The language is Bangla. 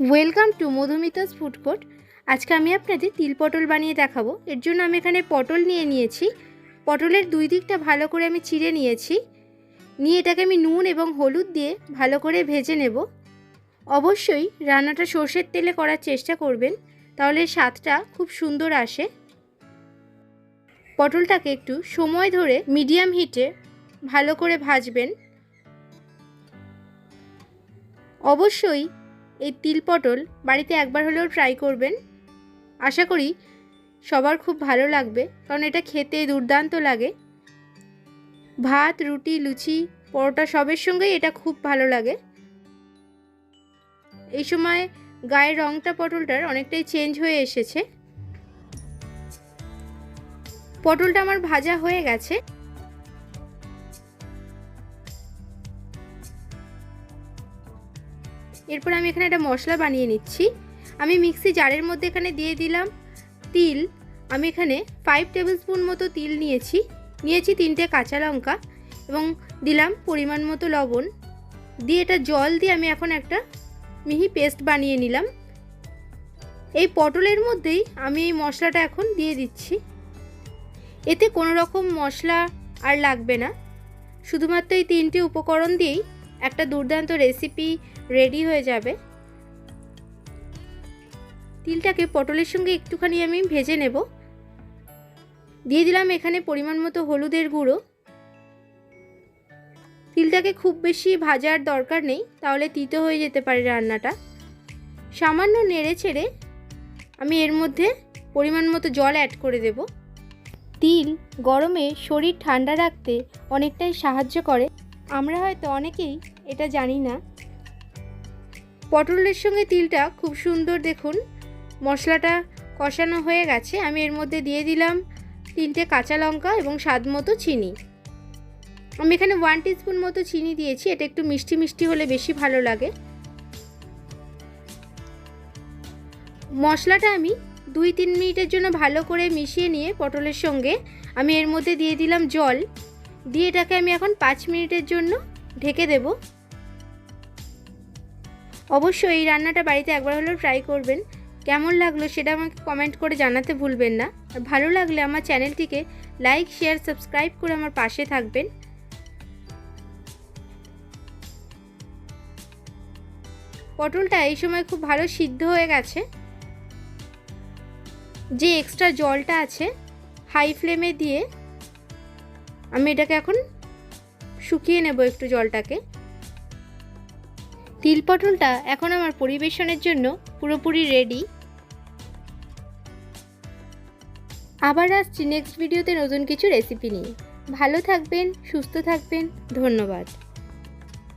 Welcome to Madhumita's food court. আজকে আমি আপনাদের তিল পটল বানিয়ে দেখাবো। এর জন্য আমি এখানে পটল নিয়েছি। পটলের দুই দিকটা ভালো করে আমি চিড়ে নিয়েছি। নিয়ে এটাকে আমি নুন এবং হলুদ দিয়ে ভালো করে ভেজে নেব। অবশ্যই রান্নাটা সর্ষের তেলে করার চেষ্টা করবেন, তাহলে স্বাদটা খুব সুন্দর আসে। পটলটাকে একটু সময় ধরে মিডিয়াম হিটে ভালো করে ভাজবেন। অবশ্যই এই তিল পটল বাড়িতে একবার হলেও ট্রাই করবেন। আশা করি সবার খুব ভালো লাগবে, কারণ এটা খেতে দুর্দান্ত লাগে। ভাত, রুটি, লুচি, পরোটা সবের সঙ্গেই এটা খুব ভালো লাগে। এই সময় গায়ের রঙটা পটলটার অনেকটাই চেঞ্জ হয়ে এসেছে। পটলটা আমার ভাজা হয়ে গেছে। এরপর আমি এখানে একটা মশলা বানিয়ে নিচ্ছি। আমি মিক্সি জারের মধ্যে এখানে দিয়ে দিলাম তিল। আমি এখানে 5 টেবিল স্পুন মতো তিল নিয়েছি 3টে কাঁচা লঙ্কা এবং দিলাম পরিমাণ মতো লবণ। দিয়ে এটা জল দিয়ে আমি এখন একটা মিহি পেস্ট বানিয়ে নিলাম। এই পটলের মধ্যেই আমি এই মশলাটা এখন দিয়ে দিচ্ছি। এতে কোনো রকম মশলা আর লাগবে না, শুধুমাত্র এই 3টে উপকরণ দিয়েই একটা দুর্দান্ত রেসিপি রেডি হয়ে যাবে। তিলটাকে পটলের সঙ্গে একটুখানি আমি ভেজে নেব। দিয়ে দিলাম এখানে পরিমাণ মতো হলুদের গুঁড়ো। তিলটাকে খুব বেশি ভাজার দরকার নেই, তাহলে তিতো হয়ে যেতে পারে রান্নাটা। সামান্য নেড়ে চেড়ে আমি এর মধ্যে পরিমাণ মতো জল অ্যাড করে দেব। তিল গরমে শরীর ঠান্ডা রাখতে অনেকটাই সাহায্য করে। আমরা হয়তো অনেকেই এটা জানি না। পটলের সঙ্গে তিলটা খুব সুন্দর, দেখুন মশলাটা কষানো হয়ে গেছে। আমি এর মধ্যে দিয়ে দিলাম 3টে কাঁচা লঙ্কা এবং স্বাদ মতো চিনি। আমি এখানে 1 টিস্পুন মতো চিনি দিয়েছি। এটা একটু মিষ্টি মিষ্টি হলে বেশি ভালো লাগে। মশলাটা আমি 2-3 মিনিটের জন্য ভালো করে মিশিয়ে নিয়ে পটলের সঙ্গে আমি এর মধ্যে দিয়ে দিলাম জল। দিয়ে এটাকে আমি এখন 5 মিনিটের জন্য ঢেকে দেব। অবশ্যই এই রান্নাটা বাড়িতে একবার হলেও ট্রাই করবেন। কেমন লাগলো সেটা আমাকে কমেন্ট করে জানাতে ভুলবেন না। আর ভালো লাগলে আমার চ্যানেলটিকে লাইক, শেয়ার, সাবস্ক্রাইব করে আমার পাশে থাকবেন। পটলটা এই সময় খুব ভালো সিদ্ধ হয়ে গেছে। যে এক্সট্রা জলটা আছে হাই ফ্লেমে দিয়ে আমি এটাকে এখন শুকিয়ে নেব একটু জলটাকে। তিল পটলটা এখন আমার পরিবেশনের জন্য পুরোপুরি রেডি। আবার আসছি নেক্সট ভিডিওতে নতুন কিছু রেসিপি নিয়ে। ভালো থাকবেন, সুস্থ থাকবেন। ধন্যবাদ।